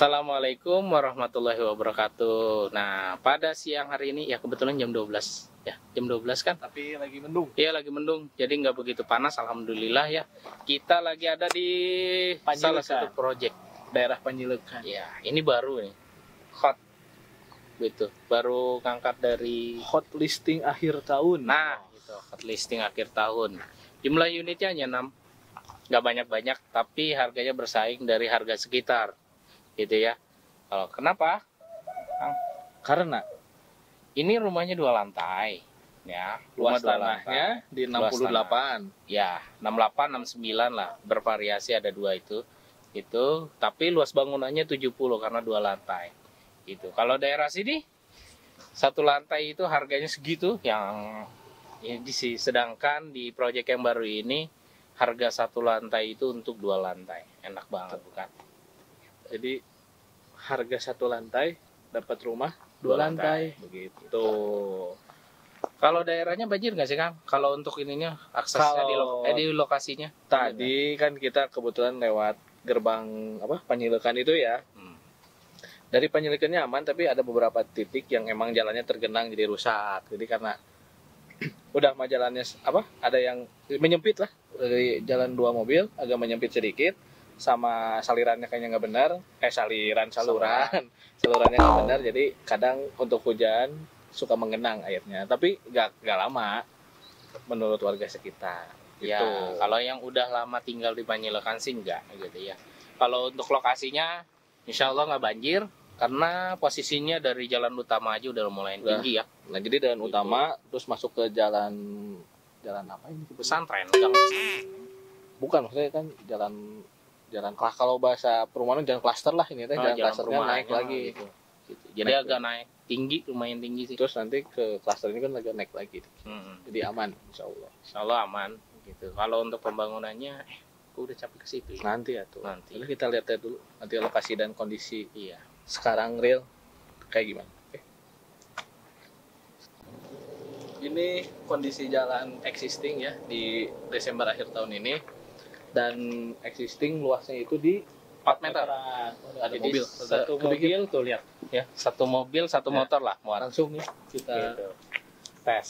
Assalamualaikum warahmatullahi wabarakatuh. Nah, pada siang hari ini ya kebetulan jam 12 ya. Jam 12 kan? Tapi lagi mendung. Iya, lagi mendung. Jadi nggak begitu panas, alhamdulillah ya. Kita lagi ada di salah satu proyek Daerah Panjilekan. ya. Ini baru nih. Hot. Gitu. Baru ngangkat dari Hot listing akhir tahun. nah, gitu. Hot listing akhir tahun. Jumlah unitnya hanya 6. Nggak banyak-banyak, tapi harganya bersaing dari harga sekitar. Gitu ya. Kalau kenapa? Karena Ini rumahnya 2 lantai, ya. luas Rumah 2 tanahnya lantai. di Luas 68. Ya, 68, 69 lah, bervariasi ada 2 itu. Itu, tapi luas bangunannya 70 karena 2 lantai. Gitu. Kalau daerah sini 1 lantai itu harganya segitu, yang ini sih. Sedangkan di proyek yang baru ini harga 1 lantai itu untuk 2 lantai. Enak banget bukan? Jadi harga 1 lantai dapat rumah 2 2 lantai. Begitu. Kalau daerahnya banjir nggak sih Kang? Kalau untuk ininya aksesnya di lokasinya? Tadi kan kita kebetulan lewat gerbang Panjilekan itu ya. Dari Panjilekannya aman, tapi ada beberapa titik yang emang jalannya tergenang jadi rusak. Jadi karena udah mah jalannya ada yang menyempit lah, dari jalan 2 mobil agak menyempit sedikit, sama salirannya kayaknya nggak benar, salurannya nggak benar, jadi kadang untuk hujan suka mengenang airnya, tapi nggak lama menurut warga sekitar. Ya, Gitu. kalau yang udah lama tinggal di Panjilekan sih enggak gitu ya. Kalau untuk lokasinya, insya Allah nggak banjir karena posisinya dari jalan utama aja udah mulai tinggi ya. Nah jadi jalan Gitu. utama terus masuk ke jalan apa ini? Pesantren, gang pesantren. Bukan, maksudnya kan jalan kalau bahasa perumahan jalan klaster lah ini teh, jalan klasternya naik perumahannya lagi. gitu. Gitu. Jadi Naik agak naik tinggi, lumayan tinggi sih. Terus nanti ke klaster ini kan agak naik lagi. Hmm. Jadi aman insya Allah. Insya Allah aman gitu. Kalau untuk pembangunannya, aku udah capek ke situ ya. Nanti ya tuh. Nanti. Jadi kita lihat dulu nanti lokasi dan kondisi Iya. sekarang real kayak gimana. Oke. Ini kondisi jalan existing ya di Desember akhir tahun ini, dan existing luasnya itu di 4 meter. Ada Jadi mobil. satu Kebikin. mobil tuh lihat ya, satu mobil satu Ya. motor lah muat. Langsung nih kita Gitu. Tes.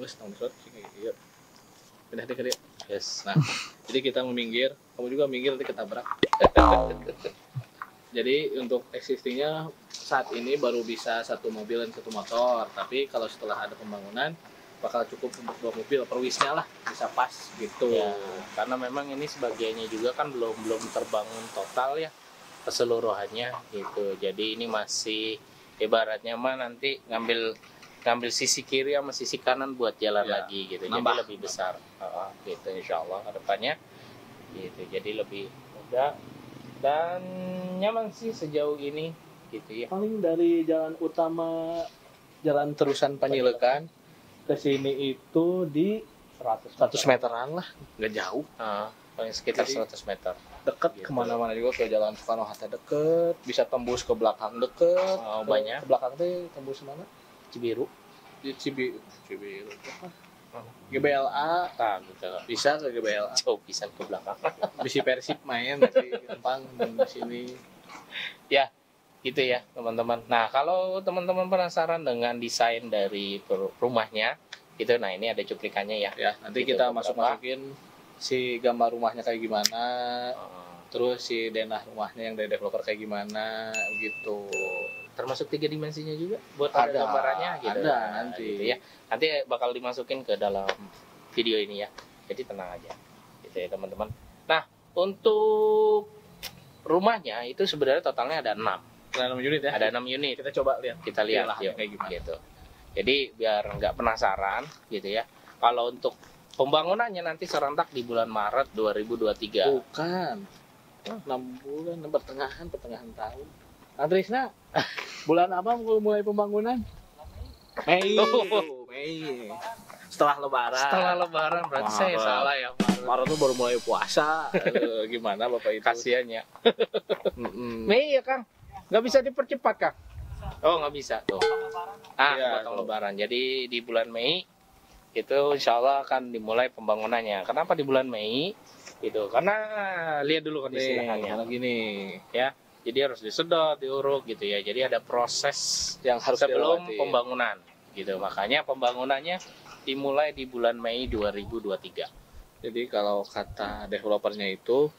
terus nomor iya. Pindah deh ke dia. Yes. Nah, jadi kita meminggir, kamu juga minggir nanti ketabrak. Jadi untuk existingnya saat ini baru bisa 1 mobil dan 1 motor, tapi kalau setelah ada pembangunan bakal cukup untuk 2 mobil perwisnya lah, bisa pas gitu. Ya, karena memang ini sebagiannya juga kan belum terbangun total ya keseluruhannya gitu. Jadi ini masih ibaratnya mah nanti ngambil sisi kiri sama sisi kanan buat jalan Ya, lagi gitu. nambah. Jadi lebih besar. Gitu insya Allah ke depannya gitu. Jadi lebih mudah dan nyaman sih sejauh ini gitu ya. Paling dari jalan utama, jalan terusan Panjilekan ke sini itu di 100 meteran lah, nggak jauh. Paling sekitar Jadi, 100 meter. Deket Gitu. kemana-mana juga, ke jalan Soekarno Hatta deket, bisa tembus ke belakang deket. Oh, Ke- banyak. Ke belakang teh tembus mana? Cibiru. Di Cibiru. GBLA Nah, gitu. bisa ke GBLA. Jauh pisan ke belakang. Bisa Persib main nanti gampang di sini. Ya, gitu ya teman-teman. Nah, kalau teman-teman penasaran dengan desain dari rumahnya, gitu. Nah, ini ada cuplikannya ya. Ya, nanti Gitu, kita beberapa. masukin si gambar rumahnya kayak gimana, terus si denah rumahnya yang dari developer kayak gimana gitu. Termasuk 3 dimensinya juga buat Ada, gambarannya gitu. ada nanti. Gitu ya. Nanti bakal dimasukin ke dalam video ini ya. Jadi tenang aja. Gitu ya teman-teman. Nah, untuk rumahnya itu sebenarnya totalnya ada 6. Ada 6 unit ya. Ada 6 unit. Kita coba lihat. Kita lihat lahannya yuk, kayak gimana. gitu. Jadi biar nggak penasaran gitu ya. Kalau untuk pembangunannya nanti serentak di bulan Maret 2023. Bukan. 6 bulan, pertengahan tahun. Andrisna, bulan apa mulai pembangunan? Mei. Mei. Setelah lebaran. Setelah Lebaran berarti saya Maret. salah ya. Maret tuh baru mulai puasa. Gimana Bapak itu? Kasihan ya. Mm-mm. Mei ya Kang. Nggak bisa dipercepat Kang. Oh nggak bisa tuh. Iya, Potong tuh. Lebaran. Jadi di bulan Mei itu insya Allah akan dimulai pembangunannya. Kenapa di bulan Mei? gitu. Karena lihat dulu kondisi Nih, lahannya gini ya. Jadi harus disedot, diuruk gitu ya. Jadi ada proses yang harus sebelum dilewati. pembangunan gitu. Makanya pembangunannya dimulai di bulan Mei 2023. Jadi kalau kata developernya itu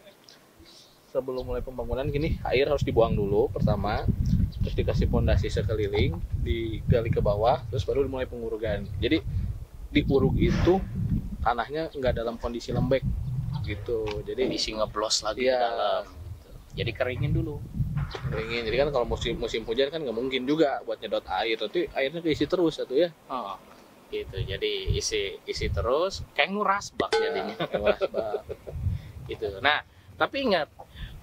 sebelum mulai pembangunan gini, air harus dibuang dulu pertama, terus dikasih pondasi sekeliling, digali ke bawah, terus baru dimulai pengurugan. Jadi diuruk itu tanahnya nggak dalam kondisi lembek gitu. Jadi Isi ngeblos lagi ke iya, dalam. Jadi keringin dulu. keringin. Jadi kan kalau musim hujan kan nggak mungkin juga buat nyedot air, tapi airnya keisi terus satu ya. Oh, gitu. Jadi isi terus kayak nguras bak jadinya. Luas banget. Gitu. Nah, tapi ingat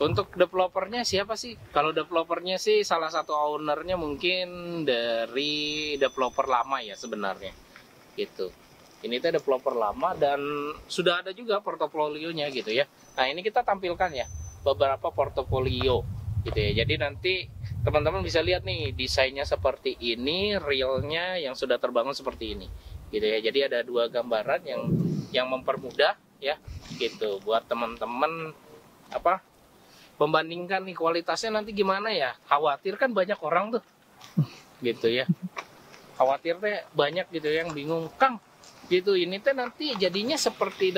untuk developernya siapa sih? Kalau developernya sih salah satu ownernya mungkin dari developer lama ya sebenarnya. Gitu. Ini tuh developer lama dan sudah ada juga portofolionya gitu ya. Nah, ini kita tampilkan ya beberapa portofolio gitu ya. Jadi nanti teman-teman bisa lihat nih desainnya seperti ini, realnya yang sudah terbangun seperti ini. Gitu ya. Jadi ada dua gambaran yang mempermudah ya gitu buat teman-teman apa membandingkan nih kualitasnya nanti gimana ya. Khawatir kan banyak orang tuh. Gitu ya. Khawatir teh banyak gitu yang bingung, Kang. Gitu ini teh nanti jadinya seperti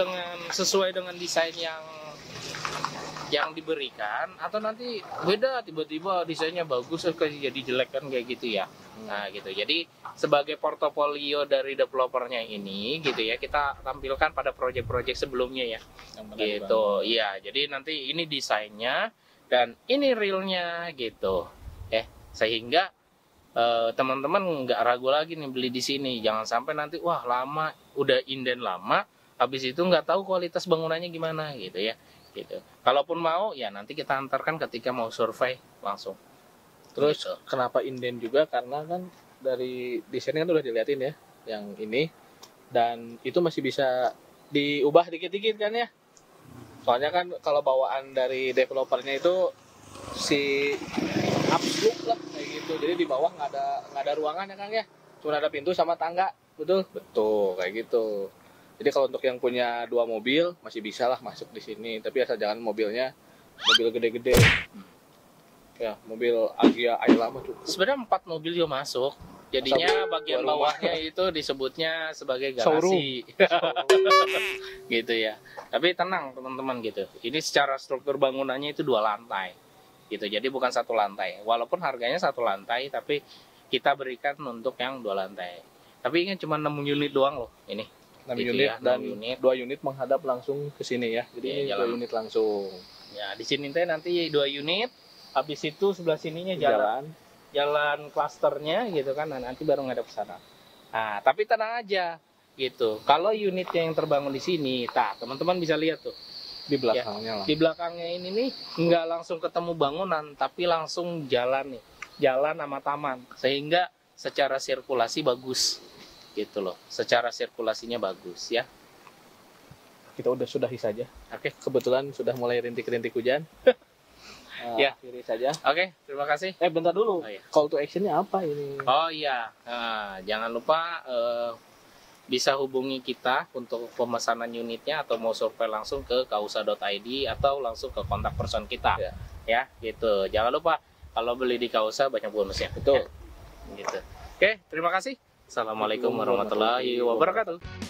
sesuai dengan desain yang diberikan atau nanti beda tiba-tiba desainnya bagus jadi jelek kan kayak gitu ya. Nah gitu. Jadi sebagai portofolio dari developernya ini gitu ya kita tampilkan pada proyek-proyek sebelumnya ya. Gitu. Iya, jadi nanti ini desainnya dan ini realnya gitu. Sehingga teman-teman nggak ragu lagi nih beli di sini. Jangan sampai nanti wah lama udah inden lama habis itu nggak tahu kualitas bangunannya gimana gitu ya. Gitu. Kalaupun mau ya nanti kita antarkan ketika mau survei langsung. Terus Gitu. kenapa inden juga karena kan dari desainnya kan udah diliatin ya yang ini dan itu masih bisa diubah dikit-dikit kan ya. Soalnya kan kalau bawaan dari developernya itu si upslope lah kayak gitu. Jadi di bawah nggak ada ruangan ya Kang ya. Cuma ada pintu sama tangga. Betul? Betul, kayak gitu. Jadi kalau untuk yang punya 2 mobil masih bisa lah masuk di sini, tapi asal jangan mobilnya mobil gede-gede. Ya, mobil Agya Ayla mah cukup. Sebenarnya 4 mobil juga masuk. Jadinya bagian bawahnya itu disebutnya sebagai garasi. Gitu ya. Tapi tenang teman-teman gitu. Ini secara struktur bangunannya itu 2 lantai. Gitu. Jadi bukan 1 lantai. Walaupun harganya 1 lantai tapi kita berikan untuk yang 2 lantai. Tapi ingat cuma 6 unit doang loh ini. 6 Gitu unit ya, dan 6 unit. 2 unit menghadap langsung ke sini ya. Jadi Ya, ini 2 unit langsung. Ya, di sini teh nanti 2 unit. Habis itu sebelah sininya jalan klasternya gitu kan. Nah, nanti baru ngadep ke sana. Nah, tapi tenang aja gitu. Kalau unitnya yang terbangun di sini, teman-teman bisa lihat tuh. Di belakangnya lah. Di belakangnya ini nih nggak langsung ketemu bangunan, tapi langsung jalan nih. Jalan sama taman. Sehingga secara sirkulasi bagus. Gitu loh. Secara sirkulasinya bagus ya. Kita udah sudahi saja. Oke. Kebetulan sudah mulai rintik-rintik hujan. Ya. Akhiri saja. Oke, terima kasih. Bentar dulu. Oh, iya. Call to actionnya apa ini? Oh iya, nah, jangan lupa bisa hubungi kita untuk pemesanan unitnya atau mau survei langsung ke kausa.id atau langsung ke kontak person kita. Ya, gitu. Jangan lupa kalau beli di Kausa banyak bonusnya. Betul. Ya, gitu. Oke, terima kasih. Assalamualaikum warahmatullahi wabarakatuh.